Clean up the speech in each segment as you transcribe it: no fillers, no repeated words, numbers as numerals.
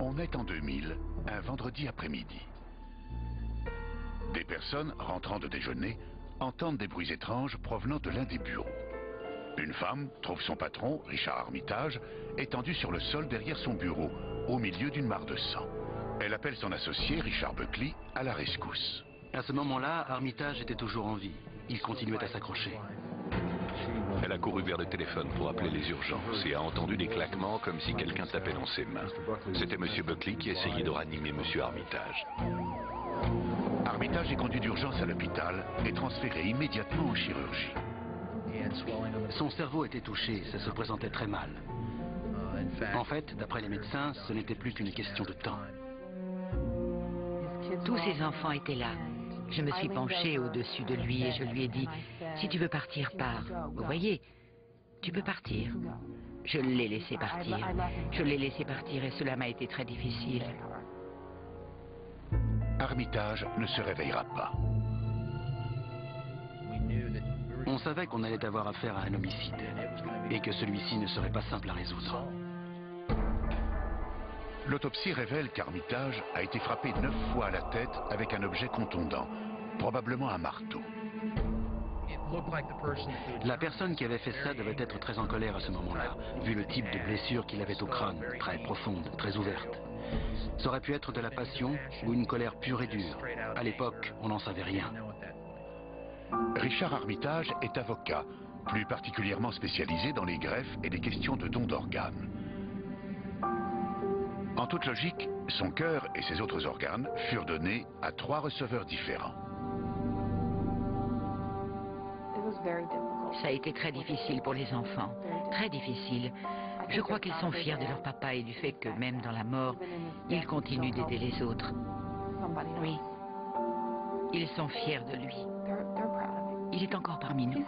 On est en 2000, un vendredi après-midi. Des personnes rentrant de déjeuner entendent des bruits étranges provenant de l'un des bureaux. Une femme trouve son patron, Richard Armitage, étendu sur le sol derrière son bureau, au milieu d'une mare de sang. Elle appelle son associé, Richard Buckley, à la rescousse. À ce moment-là, Armitage était toujours en vie. Il continuait à s'accrocher. Elle a couru vers le téléphone pour appeler les urgences et a entendu des claquements comme si quelqu'un tapait dans ses mains. C'était M. Buckley qui essayait de ranimer M. Armitage. Armitage est conduit d'urgence à l'hôpital et transféré immédiatement en chirurgie. Son cerveau était touché, ça se présentait très mal. En fait, d'après les médecins, ce n'était plus qu'une question de temps. Tous ses enfants étaient là. Je me suis penchée au-dessus de lui et je lui ai dit, si tu veux partir, pars. Vous voyez, tu peux partir. Je l'ai laissé partir. Je l'ai laissé partir et cela m'a été très difficile. Armitage ne se réveillera pas. On savait qu'on allait avoir affaire à un homicide et que celui-ci ne serait pas simple à résoudre. L'autopsie révèle qu'Armitage a été frappé 9 fois à la tête avec un objet contondant, probablement un marteau. La personne qui avait fait ça devait être très en colère à ce moment-là, vu le type de blessure qu'il avait au crâne, très profonde, très ouverte. Ça aurait pu être de la passion ou une colère pure et dure. À l'époque, on n'en savait rien. Richard Armitage est avocat, plus particulièrement spécialisé dans les greffes et les questions de dons d'organes. En toute logique, son cœur et ses autres organes furent donnés à 3 receveurs différents. Ça a été très difficile pour les enfants, très difficile. Je crois qu'ils sont fiers de leur papa et du fait que même dans la mort, ils continuent d'aider les autres. Oui, ils sont fiers de lui. Il est encore parmi nous.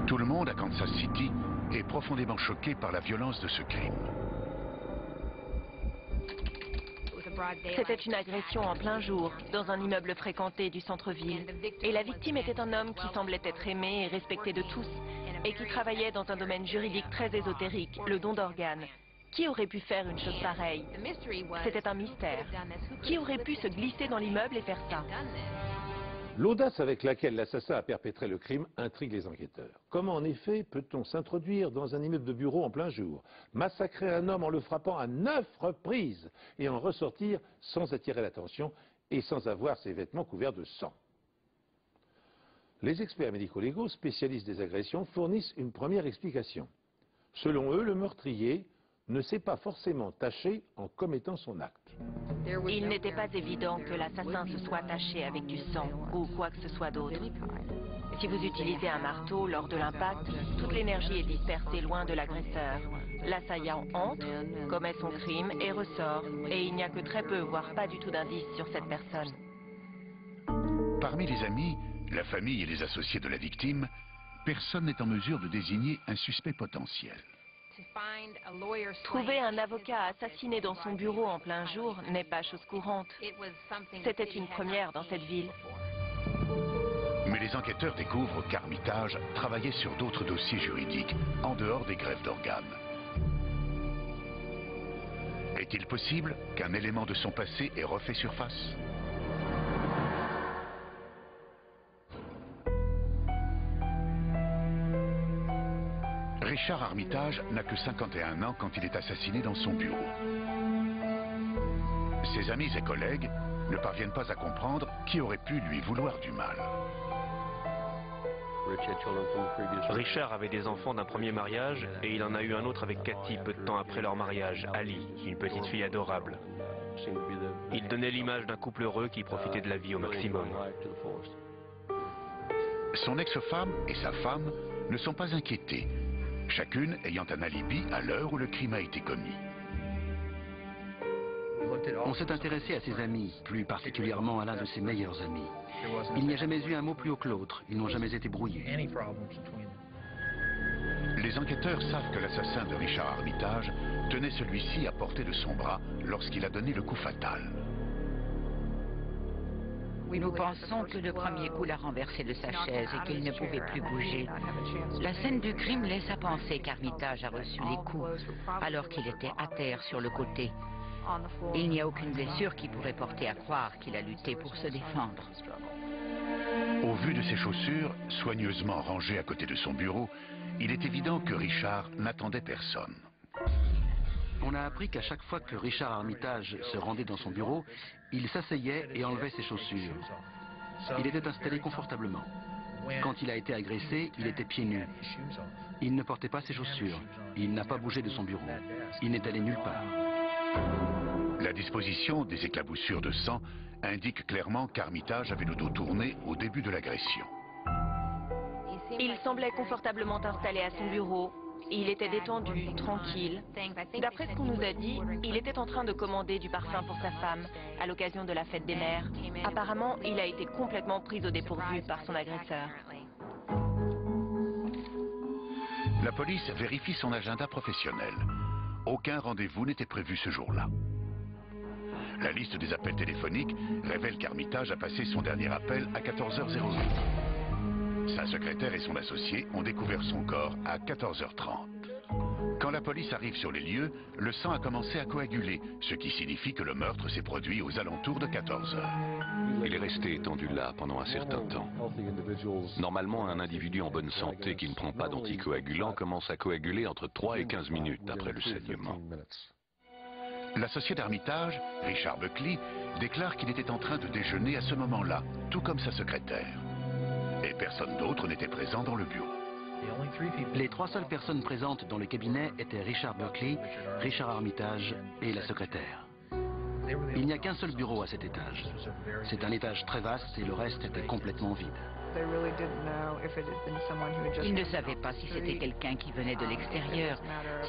Tout le monde à Kansas City est profondément choqué par la violence de ce crime. C'était une agression en plein jour, dans un immeuble fréquenté du centre-ville. Et la victime était un homme qui semblait être aimé et respecté de tous, et qui travaillait dans un domaine juridique très ésotérique, le don d'organes. Qui aurait pu faire une chose pareille? C'était un mystère. Qui aurait pu se glisser dans l'immeuble et faire ça? L'audace avec laquelle l'assassin a perpétré le crime intrigue les enquêteurs. Comment en effet peut-on s'introduire dans un immeuble de bureau en plein jour, massacrer un homme en le frappant à 9 reprises et en ressortir sans attirer l'attention et sans avoir ses vêtements couverts de sang? Les experts médico-légaux spécialistes des agressions fournissent une première explication. Selon eux, le meurtrier ne s'est pas forcément taché en commettant son acte. Il n'était pas évident que l'assassin se soit taché avec du sang ou quoi que ce soit d'autre. Si vous utilisez un marteau lors de l'impact, toute l'énergie est dispersée loin de l'agresseur. L'assaillant entre, commet son crime et ressort, et il n'y a que très peu, voire pas du tout d'indices sur cette personne. Parmi les amis, la famille et les associés de la victime, personne n'est en mesure de désigner un suspect potentiel. Trouver un avocat assassiné dans son bureau en plein jour n'est pas chose courante. C'était une première dans cette ville. Mais les enquêteurs découvrent qu'Armitage travaillait sur d'autres dossiers juridiques, en dehors des greffes d'organes. Est-il possible qu'un élément de son passé ait refait surface? Richard Armitage n'a que 51 ans quand il est assassiné dans son bureau. Ses amis et collègues ne parviennent pas à comprendre qui aurait pu lui vouloir du mal. Richard avait des enfants d'un premier mariage et il en a eu un autre avec Cathy peu de temps après leur mariage, Ali, une petite fille adorable. Il donnait l'image d'un couple heureux qui profitait de la vie au maximum. Son ex-femme et sa femme ne sont pas inquiétées, chacune ayant un alibi à l'heure où le crime a été commis. On s'est intéressé à ses amis, plus particulièrement à l'un de ses meilleurs amis. Il n'y a jamais eu un mot plus haut que l'autre, ils n'ont jamais été brouillés. Les enquêteurs savent que l'assassin de Richard Armitage tenait celui-ci à portée de son bras lorsqu'il a donné le coup fatal. Nous pensons que le premier coup l'a renversé de sa chaise et qu'il ne pouvait plus bouger. La scène du crime laisse à penser qu'Armitage a reçu les coups alors qu'il était à terre sur le côté. Il n'y a aucune blessure qui pourrait porter à croire qu'il a lutté pour se défendre. Au vu de ses chaussures, soigneusement rangées à côté de son bureau, il est évident que Richard n'attendait personne. On a appris qu'à chaque fois que Richard Armitage se rendait dans son bureau, il s'asseyait et enlevait ses chaussures. Il était installé confortablement. Quand il a été agressé, il était pieds nus. Il ne portait pas ses chaussures. Il n'a pas bougé de son bureau. Il n'est allé nulle part. La disposition des éclaboussures de sang indique clairement qu'Armitage avait le dos tourné au début de l'agression. Il semblait confortablement installé à son bureau. Il était détendu, tranquille. D'après ce qu'on nous a dit, il était en train de commander du parfum pour sa femme à l'occasion de la fête des mères. Apparemment, il a été complètement pris au dépourvu par son agresseur. La police vérifie son agenda professionnel. Aucun rendez-vous n'était prévu ce jour-là. La liste des appels téléphoniques révèle qu'Armitage a passé son dernier appel à 14h08. Sa secrétaire et son associé ont découvert son corps à 14h30. Quand la police arrive sur les lieux, le sang a commencé à coaguler, ce qui signifie que le meurtre s'est produit aux alentours de 14h. Il est resté étendu là pendant un certain temps. Normalement, un individu en bonne santé qui ne prend pas d'anticoagulant commence à coaguler entre 3 et 15 minutes après le saignement. L'associé d'Armitage, Richard Buckley, déclare qu'il était en train de déjeuner à ce moment-là, tout comme sa secrétaire. Et personne d'autre n'était présent dans le bureau. Les 3 seules personnes présentes dans le cabinet étaient Richard Buckley, Richard Armitage et la secrétaire. Il n'y a qu'un seul bureau à cet étage. C'est un étage très vaste et le reste était complètement vide. Ils ne savaient pas si c'était quelqu'un qui venait de l'extérieur,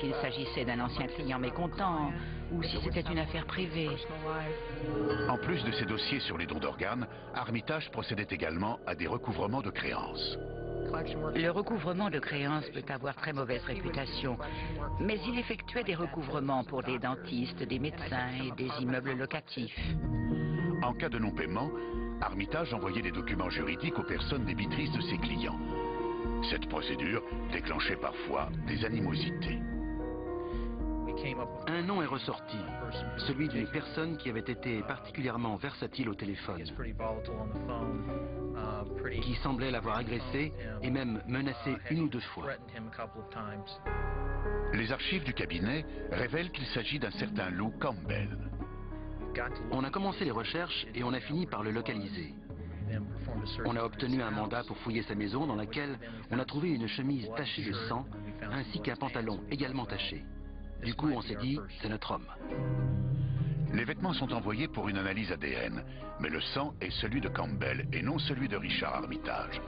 s'il s'agissait d'un ancien client mécontent ou si c'était une affaire privée. En plus de ses dossiers sur les dons d'organes, Armitage procédait également à des recouvrements de créances. Le recouvrement de créances peut avoir très mauvaise réputation, mais il effectuait des recouvrements pour des dentistes, des médecins et des immeubles locatifs. En cas de non-paiement, Armitage envoyait des documents juridiques aux personnes débitrices de ses clients. Cette procédure déclenchait parfois des animosités. Un nom est ressorti, celui d'une personne qui avait été particulièrement versatile au téléphone, qui semblait l'avoir agressé et même menacé une ou 2 fois. Les archives du cabinet révèlent qu'il s'agit d'un certain Lou Campbell. On a commencé les recherches et on a fini par le localiser. On a obtenu un mandat pour fouiller sa maison dans laquelle on a trouvé une chemise tachée de sang ainsi qu'un pantalon également taché. Du coup, on s'est dit, c'est notre homme. Les vêtements sont envoyés pour une analyse ADN, mais le sang est celui de Campbell et non celui de Richard Armitage,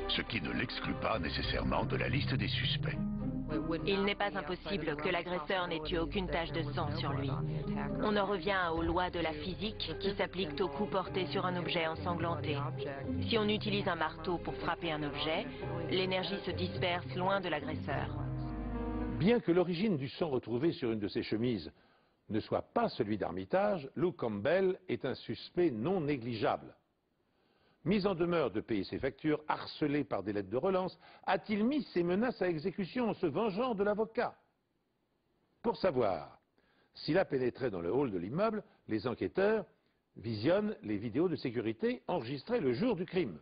ce qui ne l'exclut pas nécessairement de la liste des suspects. Il n'est pas impossible que l'agresseur n'ait eu aucune tache de sang sur lui. On en revient aux lois de la physique qui s'appliquent aux coups portés sur un objet ensanglanté. Si on utilise un marteau pour frapper un objet, l'énergie se disperse loin de l'agresseur. Bien que l'origine du sang retrouvé sur une de ses chemises ne soit pas celui d'Armitage, Lou Campbell est un suspect non négligeable. Mis en demeure de payer ses factures, harcelé par des lettres de relance, a-t-il mis ses menaces à exécution en se vengeant de l'avocat? Pour savoir s'il a pénétré dans le hall de l'immeuble, les enquêteurs visionnent les vidéos de sécurité enregistrées le jour du crime.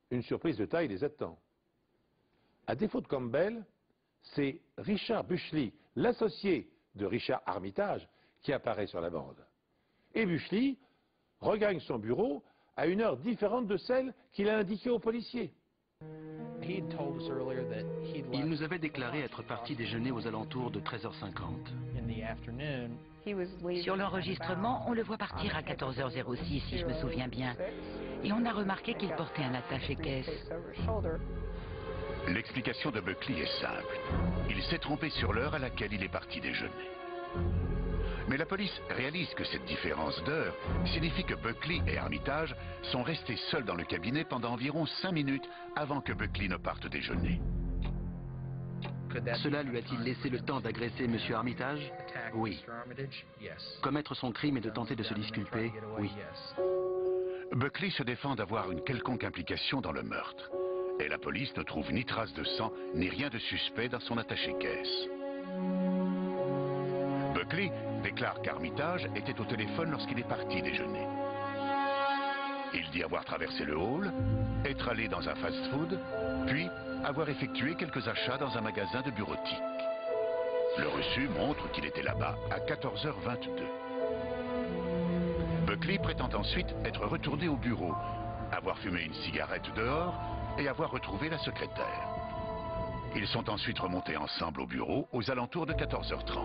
Une surprise de taille les attend. À défaut de Campbell, c'est Richard Buckley, l'associé de Richard Armitage, qui apparaît sur la bande. Et Buckley regagne son bureau à une heure différente de celle qu'il a indiquée aux policiers. Il nous avait déclaré être parti déjeuner aux alentours de 13h50. Sur l'enregistrement, on le voit partir à 14h06, si je me souviens bien. Et on a remarqué qu'il portait un attaché-caisse. L'explication de Buckley est simple. Il s'est trompé sur l'heure à laquelle il est parti déjeuner. Mais la police réalise que cette différence d'heure signifie que Buckley et Armitage sont restés seuls dans le cabinet pendant environ 5 minutes avant que Buckley ne parte déjeuner. Cela lui a-t-il laissé le temps d'agresser M. Armitage? Oui. Commettre son crime et de tenter de se disculper? Oui. Buckley se défend d'avoir une quelconque implication dans le meurtre. Et la police ne trouve ni trace de sang, ni rien de suspect dans son attaché-caisse. Buckley déclare qu'Armitage était au téléphone lorsqu'il est parti déjeuner. Il dit avoir traversé le hall, être allé dans un fast-food, puis avoir effectué quelques achats dans un magasin de bureautique. Le reçu montre qu'il était là-bas à 14h22. Buckley prétend ensuite être retourné au bureau, avoir fumé une cigarette dehors et avoir retrouvé la secrétaire. Ils sont ensuite remontés ensemble au bureau aux alentours de 14h30.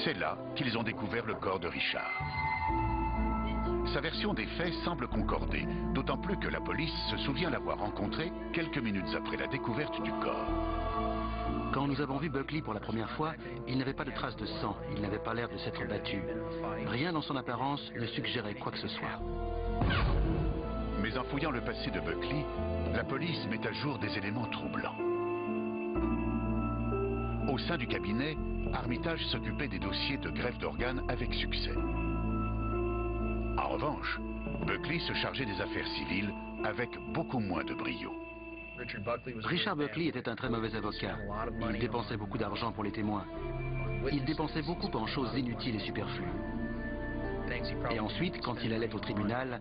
C'est là qu'ils ont découvert le corps de Richard. Sa version des faits semble concorder, d'autant plus que la police se souvient l'avoir rencontré quelques minutes après la découverte du corps. Quand nous avons vu Buckley pour la première fois, il n'avait pas de traces de sang, il n'avait pas l'air de s'être battu. Rien dans son apparence ne suggérait quoi que ce soit. Mais en fouillant le passé de Buckley, la police met à jour des éléments troublants. Au sein du cabinet, Armitage s'occupait des dossiers de greffe d'organes avec succès. En revanche, Buckley se chargeait des affaires civiles avec beaucoup moins de brio. Richard Buckley était un très mauvais avocat. Il dépensait beaucoup d'argent pour les témoins. Il dépensait beaucoup en choses inutiles et superflues. Et ensuite, quand il allait au tribunal,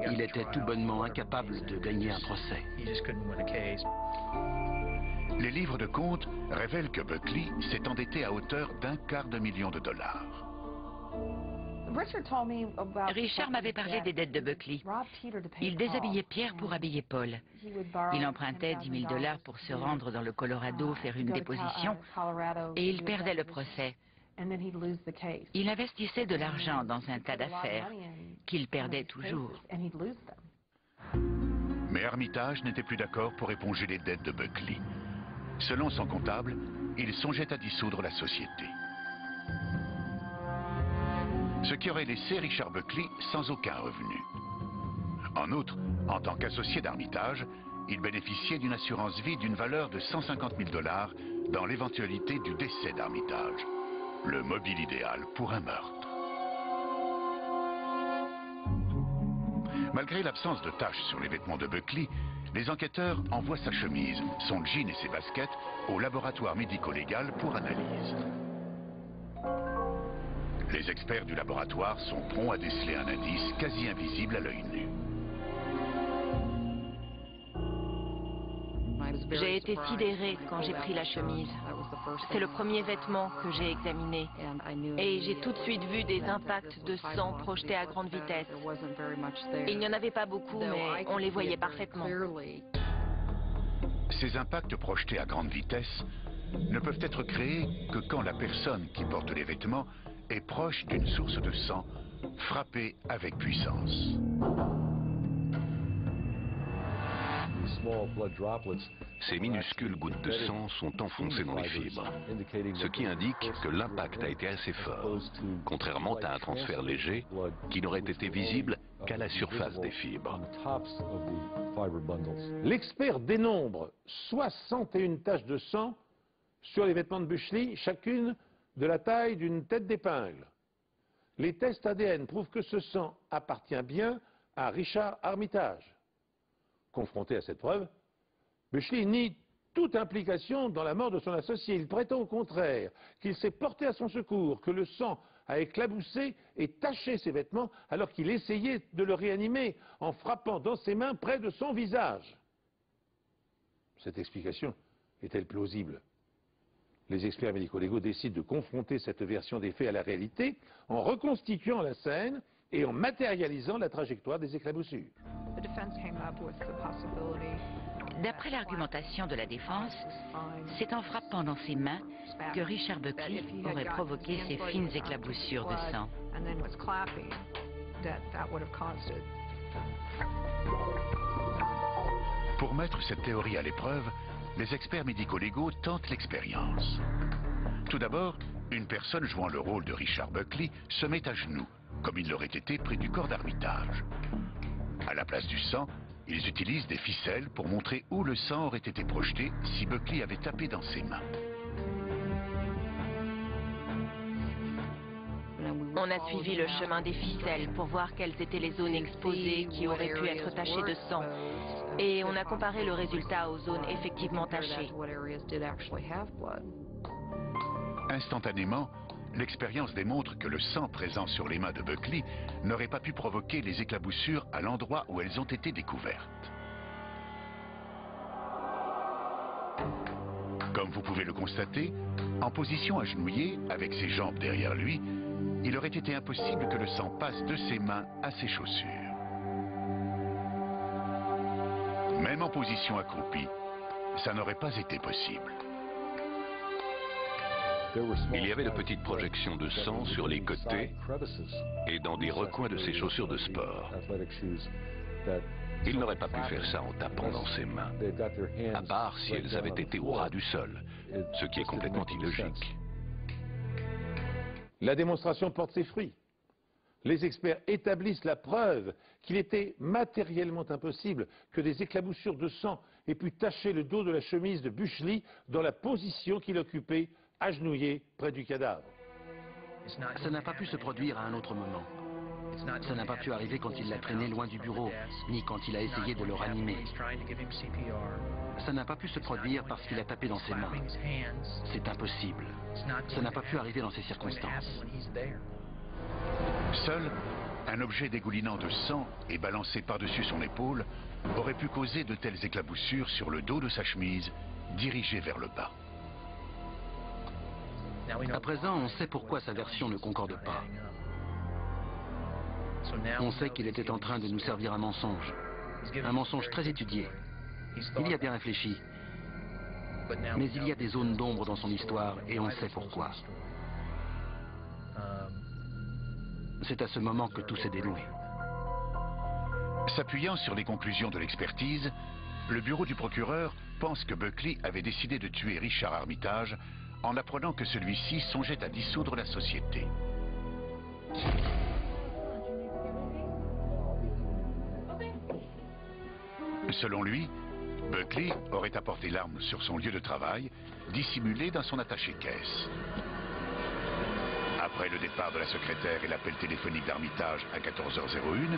il était tout bonnement incapable de gagner un procès. Les livres de comptes révèlent que Buckley s'est endetté à hauteur d'1/4 million de dollars. Richard m'avait parlé des dettes de Buckley. Il déshabillait Pierre pour habiller Paul. Il empruntait 10 000 $ pour se rendre dans le Colorado faire une déposition et il perdait le procès. Il investissait de l'argent dans un tas d'affaires qu'il perdait toujours. Mais Armitage n'était plus d'accord pour éponger les dettes de Buckley. Selon son comptable, il songeait à dissoudre la société. Ce qui aurait laissé Richard Buckley sans aucun revenu. En outre, en tant qu'associé d'Armitage, il bénéficiait d'une assurance vie d'une valeur de 150 000 $ dans l'éventualité du décès d'Armitage. Le mobile idéal pour un meurtre. Malgré l'absence de taches sur les vêtements de Buckley, les enquêteurs envoient sa chemise, son jean et ses baskets au laboratoire médico-légal pour analyse. Les experts du laboratoire sont prompts à déceler un indice quasi invisible à l'œil nu. J'ai été sidérée quand j'ai pris la chemise. C'est le premier vêtement que j'ai examiné. Et j'ai tout de suite vu des impacts de sang projetés à grande vitesse. Il n'y en avait pas beaucoup, mais on les voyait parfaitement. Ces impacts projetés à grande vitesse ne peuvent être créés que quand la personne qui porte les vêtements est proche d'une source de sang frappée avec puissance. Ces minuscules gouttes de sang sont enfoncées dans les fibres, ce qui indique que l'impact a été assez fort, contrairement à un transfert léger qui n'aurait été visible qu'à la surface des fibres. L'expert dénombre 61 taches de sang sur les vêtements de Buckley, chacune de la taille d'une tête d'épingle. Les tests ADN prouvent que ce sang appartient bien à Richard Armitage. Confronté à cette preuve, Buckley nie toute implication dans la mort de son associé. Il prétend au contraire qu'il s'est porté à son secours, que le sang a éclaboussé et taché ses vêtements alors qu'il essayait de le réanimer en frappant dans ses mains près de son visage. Cette explication est-elle plausible? Les experts médico-légaux décident de confronter cette version des faits à la réalité en reconstituant la scène et en matérialisant la trajectoire des éclaboussures. D'après l'argumentation de la défense, c'est en frappant dans ses mains que Richard Buckley aurait provoqué ces fines éclaboussures de sang. Pour mettre cette théorie à l'épreuve, les experts médico-légaux tentent l'expérience. Tout d'abord, une personne jouant le rôle de Richard Buckley se met à genoux, comme il l'aurait été près du corps d'Armitage. À la place du sang, ils utilisent des ficelles pour montrer où le sang aurait été projeté si Buckley avait tapé dans ses mains. On a suivi le chemin des ficelles pour voir quelles étaient les zones exposées qui auraient pu être tachées de sang. Et on a comparé le résultat aux zones effectivement tachées. Instantanément, l'expérience démontre que le sang présent sur les mains de Buckley n'aurait pas pu provoquer les éclaboussures à l'endroit où elles ont été découvertes. Comme vous pouvez le constater, en position agenouillée, avec ses jambes derrière lui, il aurait été impossible que le sang passe de ses mains à ses chaussures. Même en position accroupie, ça n'aurait pas été possible. Il y avait de petites projections de sang sur les côtés et dans des recoins de ses chaussures de sport. Il n'aurait pas pu faire ça en tapant dans ses mains, à part si elles avaient été au ras du sol, ce qui est complètement illogique. La démonstration porte ses fruits. Les experts établissent la preuve qu'il était matériellement impossible que des éclaboussures de sang aient pu tacher le dos de la chemise de Buckley dans la position qu'il occupait, agenouillé près du cadavre. Ça n'a pas pu se produire à un autre moment. Ça n'a pas pu arriver quand il l'a traîné loin du bureau, ni quand il a essayé de le ranimer. Ça n'a pas pu se produire parce qu'il a tapé dans ses mains. C'est impossible. Ça n'a pas pu arriver dans ces circonstances. Seul, un objet dégoulinant de sang et balancé par-dessus son épaule aurait pu causer de telles éclaboussures sur le dos de sa chemise, dirigée vers le bas. À présent, on sait pourquoi sa version ne concorde pas. On sait qu'il était en train de nous servir un mensonge très étudié. Il y a bien réfléchi. Mais il y a des zones d'ombre dans son histoire et on sait pourquoi. C'est à ce moment que tout s'est dénoué. S'appuyant sur les conclusions de l'expertise, le bureau du procureur pense que Buckley avait décidé de tuer Richard Armitage en apprenant que celui-ci songeait à dissoudre la société. Selon lui, Buckley aurait apporté l'arme sur son lieu de travail, dissimulée dans son attaché-caisse. Après le départ de la secrétaire et l'appel téléphonique d'Armitage à 14h01,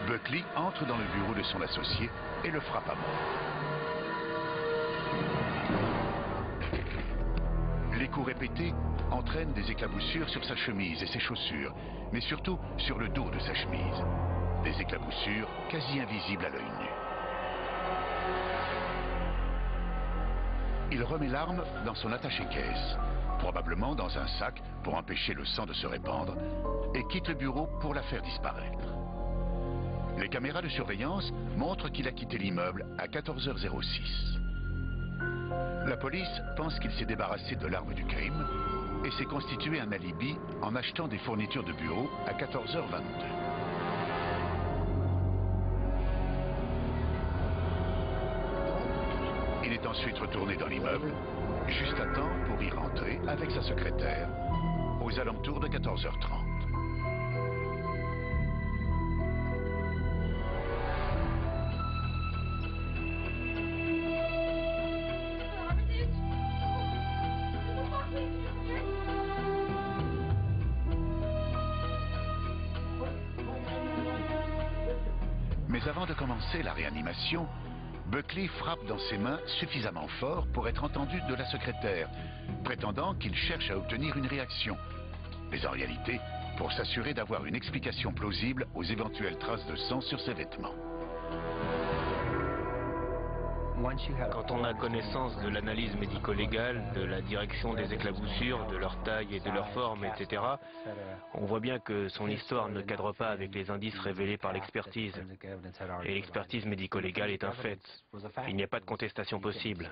Buckley entre dans le bureau de son associé et le frappe à mort. Les coups répétés entraînent des éclaboussures sur sa chemise et ses chaussures, mais surtout sur le dos de sa chemise. Des éclaboussures quasi invisibles à l'œil nu. Il remet l'arme dans son attaché-caisse, probablement dans un sac pour empêcher le sang de se répandre, et quitte le bureau pour la faire disparaître. Les caméras de surveillance montrent qu'il a quitté l'immeuble à 14h06. La police pense qu'il s'est débarrassé de l'arme du crime et s'est constitué un alibi en achetant des fournitures de bureau à 14h22. Il est ensuite retourné dans l'immeuble, juste à temps pour y rentrer avec sa secrétaire, aux alentours de 14h30. Mais avant de commencer la réanimation, Buckley frappe dans ses mains suffisamment fort pour être entendu de la secrétaire, prétendant qu'il cherche à obtenir une réaction. Mais en réalité, pour s'assurer d'avoir une explication plausible aux éventuelles traces de sang sur ses vêtements. Quand on a connaissance de l'analyse médico-légale, de la direction des éclaboussures, de leur taille et de leur forme, etc., on voit bien que son histoire ne cadre pas avec les indices révélés par l'expertise. Et l'expertise médico-légale est un fait. Il n'y a pas de contestation possible.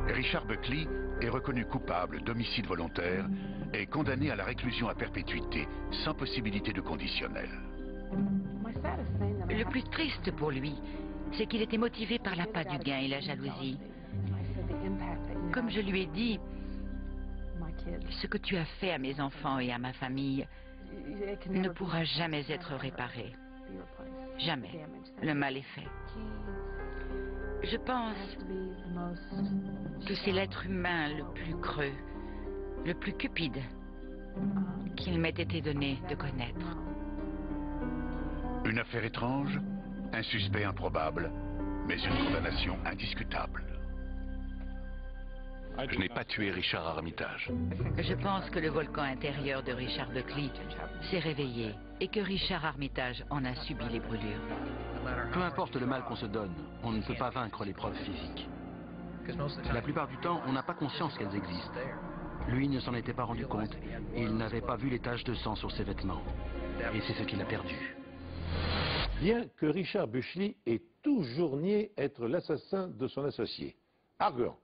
Richard Buckley est reconnu coupable d'homicide volontaire et condamné à la réclusion à perpétuité, sans possibilité de conditionnel. Le plus triste pour lui, c'est qu'il était motivé par l'appât du gain et la jalousie. Comme je lui ai dit, ce que tu as fait à mes enfants et à ma famille ne pourra jamais être réparé. Jamais. Le mal est fait. Je pense que c'est l'être humain le plus creux, le plus cupide, qu'il m'ait été donné de connaître. Une affaire étrange, un suspect improbable, mais une condamnation indiscutable. Je n'ai pas tué Richard Armitage. Je pense que le volcan intérieur de Richard Buckley s'est réveillé et que Richard Armitage en a subi les brûlures. Peu importe le mal qu'on se donne, on ne peut pas vaincre les preuves physiques. La plupart du temps, on n'a pas conscience qu'elles existent. Lui ne s'en était pas rendu compte et il n'avait pas vu les taches de sang sur ses vêtements. Et c'est ce qu'il a perdu. Bien que Richard Buckley ait toujours nié être l'assassin de son associé, arguant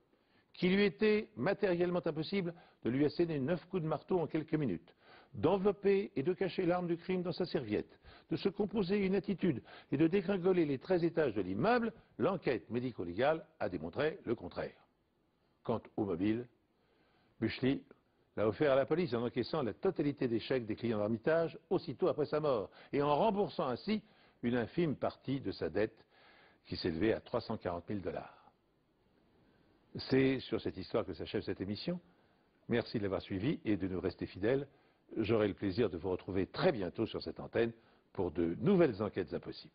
qu'il lui était matériellement impossible de lui asséner 9 coups de marteau en quelques minutes, d'envelopper et de cacher l'arme du crime dans sa serviette, de se composer une attitude et de dégringoler les 13 étages de l'immeuble, l'enquête médico-légale a démontré le contraire. Quant au mobile, Buckley l'a offert à la police en encaissant la totalité des chèques des clients d'Armitage aussitôt après sa mort et en remboursant ainsi une infime partie de sa dette qui s'élevait à 340 000 $. C'est sur cette histoire que s'achève cette émission. Merci de l'avoir suivi et de nous rester fidèles. J'aurai le plaisir de vous retrouver très bientôt sur cette antenne pour de nouvelles enquêtes impossibles.